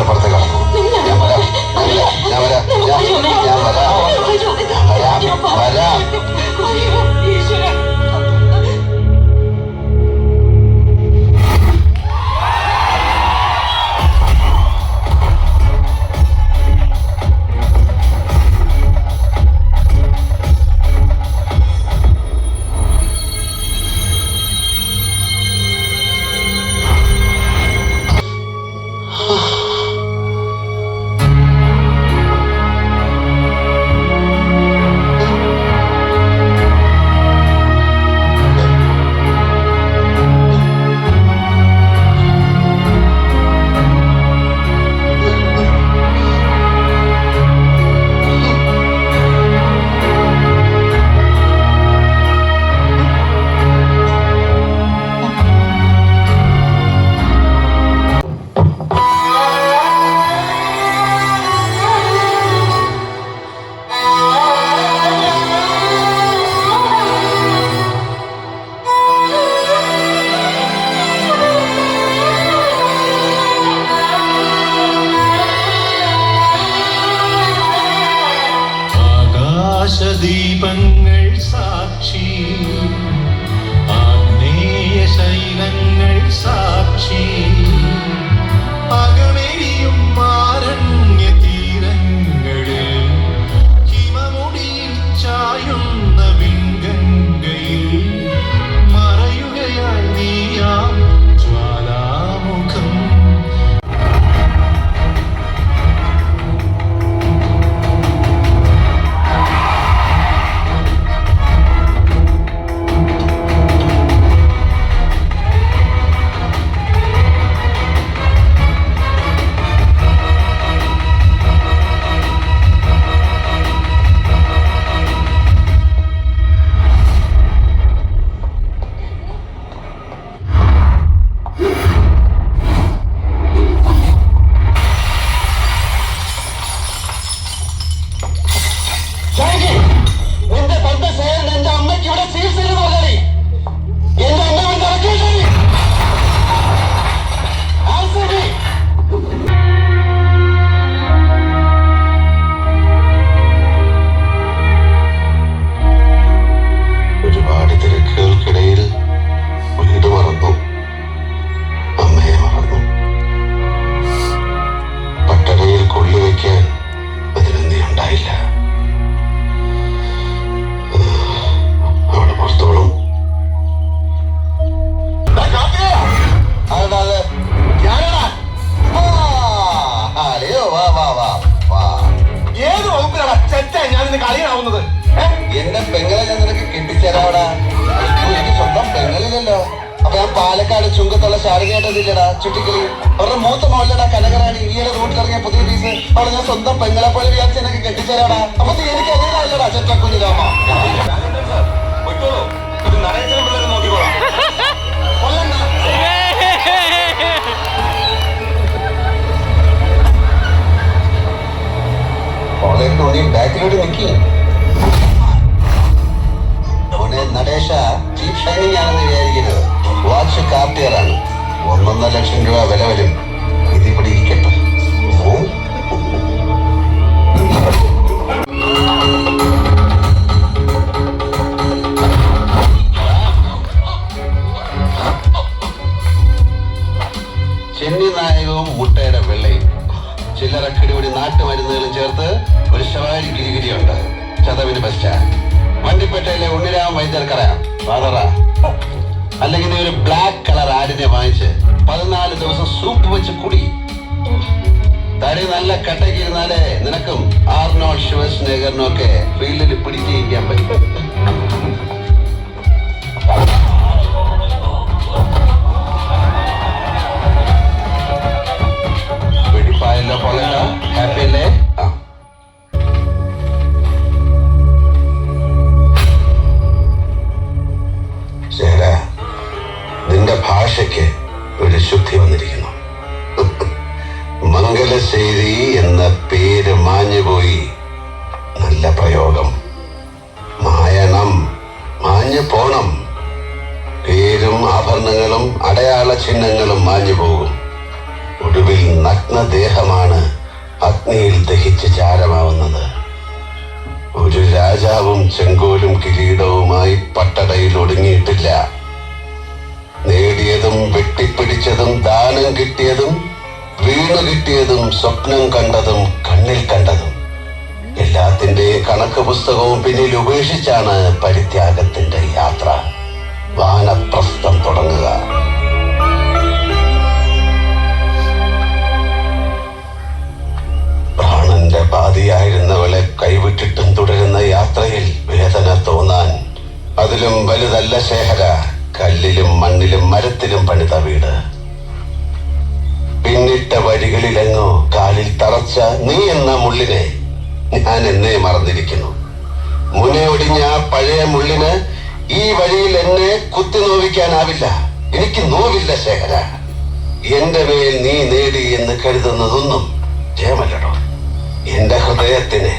പുറത്തേക്ക് കടന്നു. ഞാൻ വരാം. ദീപങ്ങൾ സാക്ഷി, ആഗ്നേയ ശൈലങ്ങൾ സാക്ഷി, അകമെരിയും മാരണ്യ തീരങ്ങളിൽ ഹിമമുടിയിൽ ചായുന്ന വിൺഗംഗയിൽ മറയുകയായി നീയാം ജ്വാലാമുഖം. എന്റെ പെങ്ങളെ ഞാൻ നിനക്ക് കെട്ടിച്ചേരാവടാ. എനിക്ക് സ്വന്തം പെങ്ങളില്ലല്ലോ. അപ്പൊ ഞാൻ പാലക്കാട് ചുങ്കത്തുള്ള ശാരദയായിട്ടതില്ലടാ ചുറ്റിക്കളി. അവരുടെ മൂത്ത മോളിലടാ കനകറാണി. ഈയിടെ റൂട്ടിലിറങ്ങിയ പുതിയ പീസ്. അവിടെ ഞാൻ സ്വന്തം പെങ്ങളെ പോലെ വിചാരിച്ച് എനിക്ക് കെട്ടിച്ചേരാടാ. അപ്പൊ എനിക്ക് എങ്ങനെയല്ലടാ ചെറ്റക്കുഞ്ഞിരാമ. ബാക്കിലോട്ട് നിൽക്കി നടേശ ചീപ്പ് ഷൈനിങ് ആണെന്ന് വിചാരിക്കരുത്. വാച്ച് കാർട്ടിയറാണ്. 1.5 ലക്ഷം രൂപ വില വരും. ഇതിവിടെ ഇരിക്കട്ടെ. ചെന്നി നായകവും മുട്ടയുടെ വെള്ളയും ചില്ലറക്കിടിപിടി നാട്ടുമരുന്നുകളും ചേർത്ത് ഒരു ശവാരി ഗിരിഗിരിയുണ്ട്. ചതവിന് ബസ് സ്റ്റാൻഡ്. വണ്ടിപ്പേട്ടയിലെ ഉണ്ണിരാം വൈദ്യർക്കറ ഫാദറ. അല്ലെങ്കിൽ നീ ഒരു ബ്ലാക്ക് കളർ ആടിനെ വാങ്ങിച്ച് 14 ദിവസം സൂപ്പ് വെച്ച് കുടി. തടി നല്ല കട്ടയ്ക്ക് ഇരുന്നാലേ നിനക്കും ആർണോൾഡ് ഷ്വാസ്നഗറിനും ഒക്കെ ഫീൽഡിൽ പിടിച്ചിരിക്കാൻ പറ്റും. വെടിപ്പായല്ലോ പോലെ ഹാപ്പി അല്ലേ? നിന്റെ ഭാഷയ്ക്ക് ഒരു ശുദ്ധി വന്നിരിക്കുന്നു. മംഗലശ്ശേരി എന്ന പേര് മാഞ്ഞുപോയി. നല്ല പ്രയോഗം. മായണം, മാഞ്ഞു പോണം. പേരും ആഭരണങ്ങളും അടയാള ചിഹ്നങ്ങളും മാഞ്ഞു പോകും. ഒടുവിൽ നഗ്നദേഹമാണ് അഗ്നിയിൽ ദഹിച്ച് ചാരമാവുന്നത്. ഒരു രാജാവും ചെങ്കോലും കിരീടവുമായി പട്ടടയിൽ ഒടുങ്ങിയിട്ടില്ല. നേടിയതും വെട്ടിപ്പിടിച്ചതും ദാനം കിട്ടിയതും വീണ് കിട്ടിയതും സ്വപ്നം കണ്ടതും കണ്ണിൽ കണ്ടതും എല്ലാത്തിന്റെയും കണക്ക് പുസ്തകവും പിന്നിൽ ഉപേക്ഷിച്ചാണ് പരിത്യാഗത്തിന്റെ യാത്ര, വാനപ്രസ്ഥം തുടങ്ങുക. പ്രാണന്റെ പാതിയായിരുന്നവളെ കൈവിട്ടിട്ടും തുടരുന്ന യാത്രയിൽ വേദന തോന്നാൻ അതിലും വലുതല്ല ശേഖര കല്ലിലും മണ്ണിലും മരത്തിലും പണിത വീട്. പിന്നിട്ട വഴികളിലെങ്ങോ കാലിൽ തറച്ച നീ എന്ന മുള്ളിനെ ഞാൻ എന്നെ മറന്നിരിക്കുന്നു. മുനയൊടിഞ്ഞ ആ പഴയ മുള്ളിന് ഈ വഴിയിൽ എന്നെ കുത്തി നോവിക്കാനാവില്ല. എനിക്ക് നോവില്ല ശേഖര. എന്റെ മേൽ നീ നേടി എന്ന് കരുതുന്നതൊന്നും ജയമല്ലടോ. എന്റെ ഹൃദയത്തിന്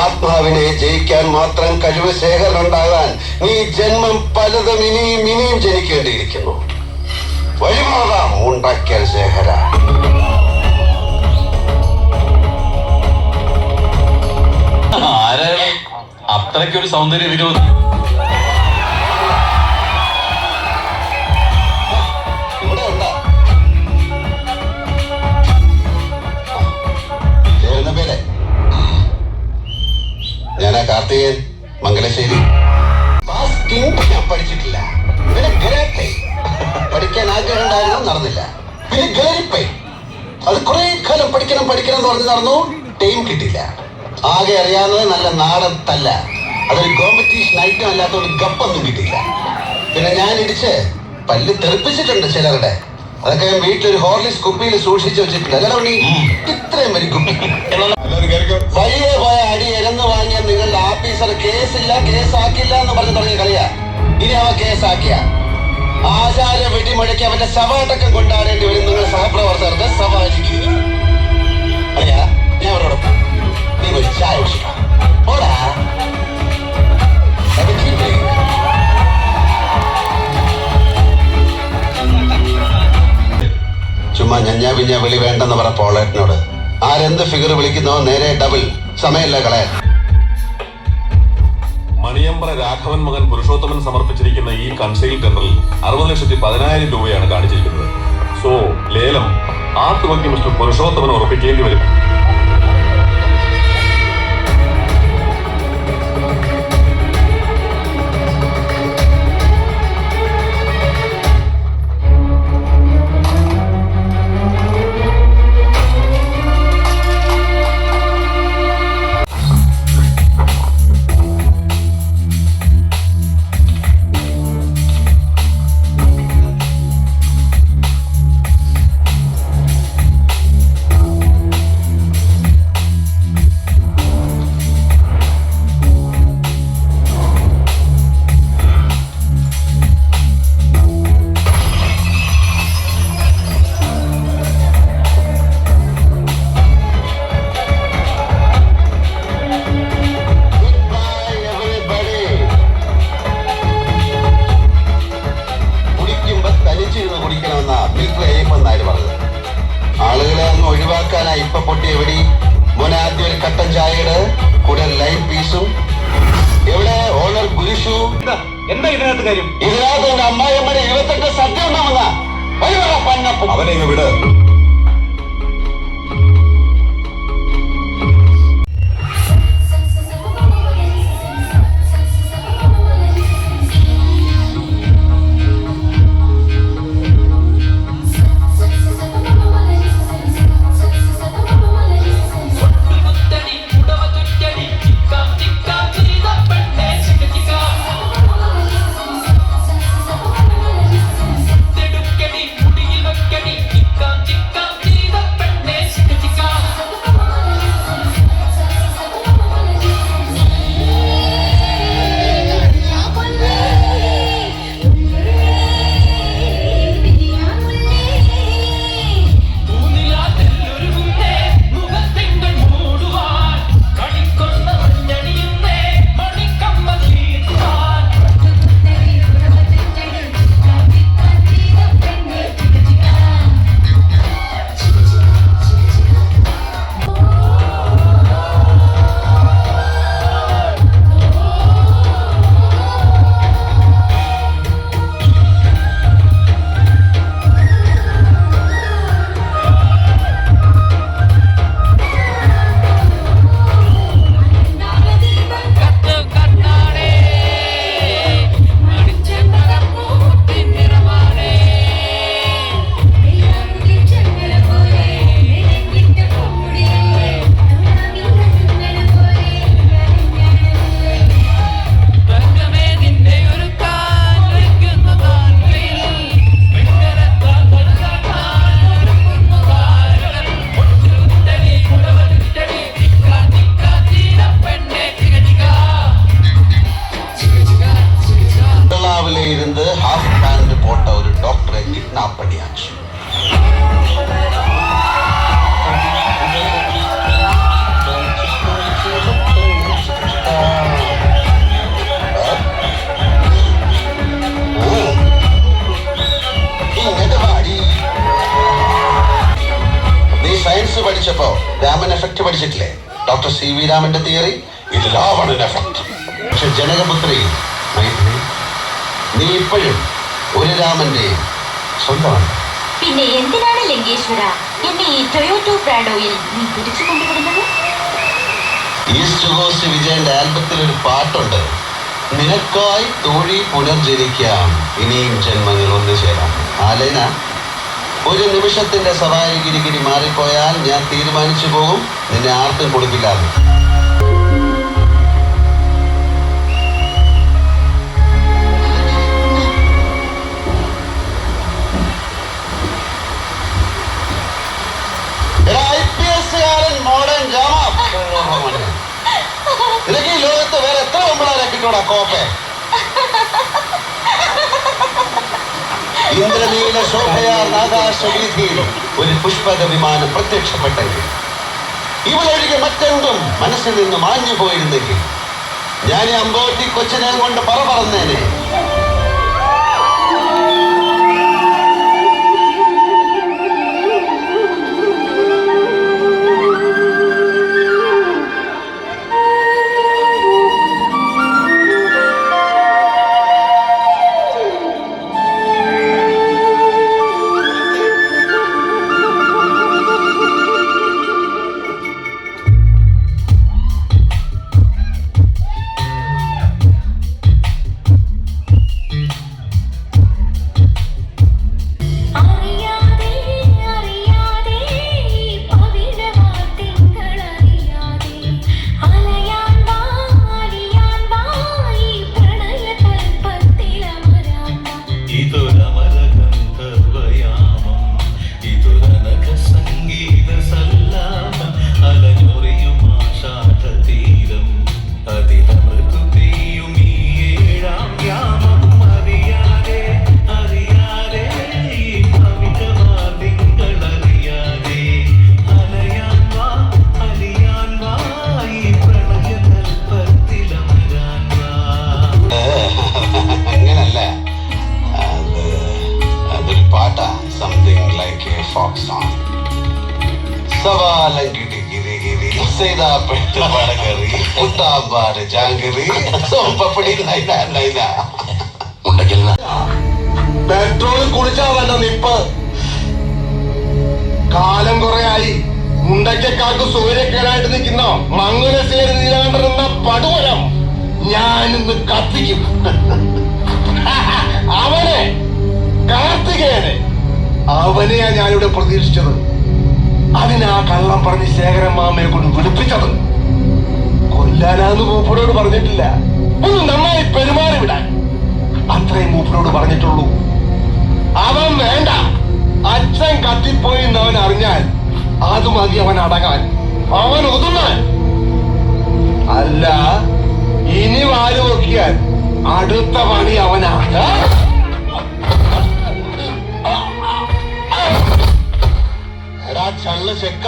ആത്മാവിനെ ജയിക്കാൻ മാത്രം കഴിവ് ശേഖരനുണ്ടാകാൻ നീ ജന്മം പലതും ഇനിയും ഇനിയും ജനിക്കേണ്ടിയിരിക്കുന്നു. വഴിമാറാം ഉണ്ടാക്കിയാൽ ശേഖര. ആരാണ് അത്രയ്ക്കൊരു സൗന്ദര്യ വിരോധി? ഇവിടെ ഉണ്ടാ ചേരുന്ന പേരെ ഞാനാ കാർത്തികൻ, മംഗലശ്ശേരി. ഞാൻ പഠിച്ചിട്ടില്ല. പിന്നെ ഗരാട്ടെ പഠിക്കാൻ ആഗ്രഹം ഉണ്ടായിരുന്നു, നടന്നില്ല. പിന്നെ ഗലരിപ്പൈ അത് കുറെ കാലം പഠിക്കണം പഠിക്കണം എന്ന് പറഞ്ഞ് നടന്നു, ടൈം കിട്ടില്ല. ആകെ അറിയാവുന്നത് നല്ല നാടൻ തല്ല. അതൊരു കോമ്പറ്റീഷൻ ഐറ്റം അല്ലാത്തതുകൊണ്ട് ഗപ്പൊന്നും കിട്ടില്ല. പിന്നെ ഞാൻ ഇടിച്ച് പല്ല് തെറിപ്പിച്ചിട്ടുണ്ട് ചിലരുടെ. അതൊക്കെ വീട്ടിലൊരു ഹോർലിക്സ് കുപ്പിയിൽ സൂക്ഷിച്ചു വെച്ചിട്ടുണ്ട്. അല്ല ഉണ്ണി, ഇത്രയും വലിയ കുപ്പി. വഴിയെ പോയ അടി എരന്ന് വാങ്ങിയ നിങ്ങളുടെ ഓഫീസർ കേസില്ല കേസാക്കില്ല എന്ന് പറഞ്ഞ് തുടങ്ങിയ കളിയാ. ഇനി അവ കേസാക്കിയ ആചാര വെടിമുഴക്കി അവന്റെ ശവടക്കം കൊണ്ടാടേണ്ടി വരും നിങ്ങൾ സഹപ്രവർത്തകർക്ക് സവാരിക്ക്. അറിയാ ഞാൻ അവരോടൊപ്പം നീ ഒരു ചായ കുടിച്ചിട്ടാ പോടാ. ചുമ്മാ ഞഞ്ഞാ പിഞ്ഞ വിളി വേണ്ടെന്ന് പറ പോളേട്ടനോട്. ആരെന്ത് ഫിഗർ വിളിക്കുന്നോ നേരെ ഡബിൾ. സമയമില്ല കളയാൻ. മണിയമ്പ്ര രാഘവൻ മകൻ പുരുഷോത്തമൻ സമർപ്പിച്ചിരിക്കുന്ന ഈ കൺസെയിൽ ടെൻഡറിൽ 60,10,000 രൂപയാണ് കാണിച്ചിരിക്കുന്നത്. സോ ലേലം ആ തുകയ്ക്ക് മിസ്റ്റർ പുരുഷോത്തമൻ ഉറപ്പിക്കേണ്ടി വരും. ആളുകളെ അങ്ങ് ഒഴിവാക്കാനായി ഇപ്പൊ പൊട്ടിയ എവിടെ മോനെ ആദ്യം ഒരു കട്ടൻ ചായയുടെ കൂടെ ലൈം പീസും. എവിടെ ഓണർ ഗുരുഷു? എന്താ ഇതിനകത്ത് കാര്യം? ഇതിനകത്ത് എന്റെ അമ്മായിയമ്മയുടെ 28 സത്യം ഉണ്ടാവുന്ന അവനെ ഇങ്ങ് വിട്. Chica പഠിച്ചിട്ടില്ലേ? ഡോക്ടർ സി വി രാമന്റെ തിയറി, ഇത് രാവണൻ എഫക്ട്. പക്ഷെ ജനകപുത്രി മൈഥിലി, നീ ഇപ്പോഴും ഒരു രാമന്റെയും സ്വന്തമാണ്. പിന്നെ എന്തിനാണ് ലങ്കേശ്വര എന്നെ ഈ ടൊയോട്ടോ പ്രാഡോയിൽ നീ തിരിച്ചു കൊണ്ടുവിടുന്നത്? ഈസ്റ്റ് കോസ്റ്റ് വിജയന്റെ ആൽബത്തിൽ ഒരു പാട്ടുണ്ട്, നിനക്കായി തോഴി പുനർജനിക്കാം, ഇനിയും ജന്മങ്ങൾ ഒന്നു ചേരാം. ആലന, ഒരു നിമിഷത്തിന്റെ സവാരി ഗിരിഗിരി മാറിപ്പോയാൽ ഞാൻ തീരുമാനിച്ചു പോകും നിന്നെ ആർക്കും കൊടുക്കില്ലാന്ന്. മോഡേൺ നിനക്ക് ഈ ലോകത്ത് വേറെ എത്ര പെമ്പിളാരെ കിട്ടൂടാ കോപ്പെ? ഇന്ദ്രനീല ശോഭയാർന്ന ആകാശവീഥിയിൽ ഒരു പുഷ്പക വിമാനം പ്രത്യക്ഷപ്പെട്ടെങ്കിൽ, ഇവളൊഴികെ മറ്റെന്തും മനസ്സിൽ നിന്ന് മാഞ്ഞു പോയിരുന്നെങ്കിൽ, ഞാൻ ഈ അമ്പോറ്റി കൊച്ചിനെ കൊണ്ട് പറന്നേനെ. പെട്രോൾ കുടിച്ചാൽ നിപ്പ്. കാലം കുറയായി മുണ്ടയ്ക്കാർക്ക് സൂര്യക്കേടായിട്ട് നിൽക്കുന്ന മങ്ങുലശ്ശേരി നീരാണ്ടിരുന്ന പടുവരം ഞാനിന്ന് കത്തിക്കും. അവനെ, കാർത്തികേയനെ, അവനെയാ ഞാനിവിടെ പ്രതീക്ഷിച്ചത്. അതിനാ കള്ളം പറഞ്ഞ് ശേഖരൻ മാമയെ കൊണ്ട് വിളിപ്പിച്ചത്. കൊല്ലാനാന്ന് മൂപ്പരോട് പറഞ്ഞിട്ടില്ല, ഒന്ന് നന്നായി പെരുമാറി വിടാൻ അത്രയും മൂപ്പരോട് പറഞ്ഞിട്ടുള്ളൂ. അവൻ വേണ്ട, അച്ഛൻ കത്തിപ്പോയി എന്നവൻ അറിഞ്ഞാൽ അത് മതി അവൻ അടങ്ങാൻ, അവൻ ഒതുങ്ങാൻ. അല്ല, ഇനി വാല് നോക്കിയാൽ അടുത്ത പണി അവനാ. എടാ ചള്ള് ചെക്ക,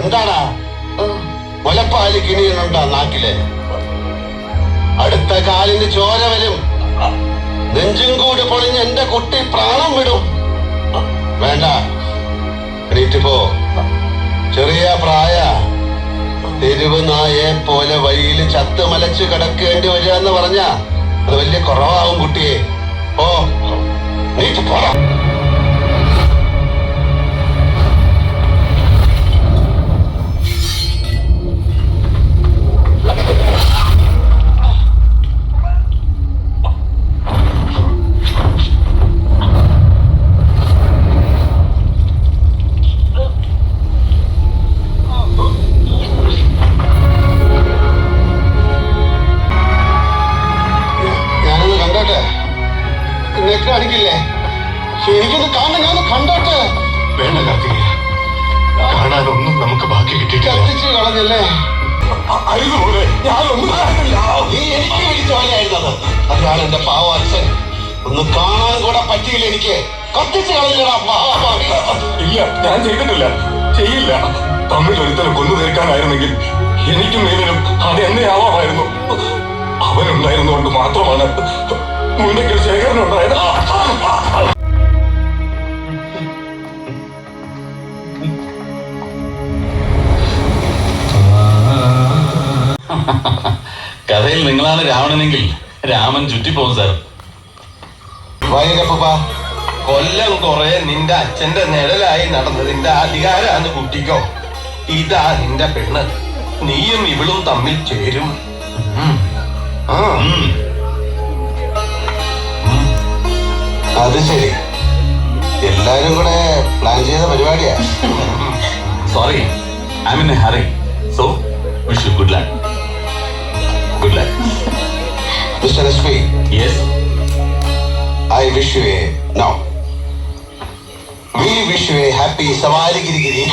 എന്താടാ മുലപ്പാല് കിണിയുന്നുണ്ടാ നാക്കില്? അടുത്ത കാലിന് ചോര വരും, നെഞ്ചും കൂടി പൊളിഞ്ഞ് എന്റെ കുട്ടി പ്രാണം വിടും. വേണ്ട, എണീറ്റ് പോ. ചെറിയ പ്രായ തെരുവ് നായെ പോലെ വഴിയിൽ ചത്ത് മലച്ച് കിടക്കേണ്ടി വരിക എന്ന് പറഞ്ഞ അത് വലിയ കുറവാകും കുട്ടിയെ. ഓ, എണീറ്റ് പോടാ. അടിക്കില്ലേ? എനിക്കൊന്ന് കാണാൻ, ഞാനൊന്ന് കണ്ടോട്ടെ. വേണ്ട കാർത്തികേയ, കാണാനൊന്നും നമുക്ക് ബാക്കി കിട്ടിയിട്ടില്ല. കത്തിച്ച് കളഞ്ഞല്ലേ? അതുപോലെ ഞാനൊന്നും കാണുന്നില്ല. നീ എനിക്ക് വിളിച്ച വഴിയായിരുന്നത്. അതാണ് എന്റെ പാവ അച്ഛൻ. ഒന്ന് കാണാൻ കൂടെ പറ്റിയില്ല എനിക്ക്. കത്തിച്ച് കളഞ്ഞടാ മഹാഭാവി. ഇല്ല, ഞാൻ ചെയ്തിട്ടില്ല, ചെയ്യില്ല. തമ്മിൽ ഒരുത്തരം കൊന്നു തീർക്കാനായിരുന്നെങ്കിൽ എനിക്കും മീനനും അത് എന്നെ ആവാമായിരുന്നു. അവനുണ്ടായിരുന്നുകൊണ്ട് മാത്രമാണ് മുണ്ടയ്ക്കൽ ശേഖരനുണ്ടായത്. കഥയിൽ നിങ്ങളാണ് രാവണനെങ്കിൽ രാമൻ ചുറ്റിപ്പോകും സാർ. വൈകപ്പ കൊല്ലം കുറെ നിന്റെ അച്ഛന്റെ നിഴലായി നടന്നതിന്റെ അധികാരാണ് കുട്ടിക്കോ. ഇതാ നിന്റെ പെണ്ണ്. നീയും ഇവളും തമ്മിൽ ചേരും. അത് ശരി, എല്ലാരും കൂടെ പ്ലാൻ ചെയ്ത പരിപാടിയാ. Sorry, I M in A hurry. So wish you good luck. Good luck. Mister SP, yes. I wish you a no. We wish you a happy Savari Girigiri.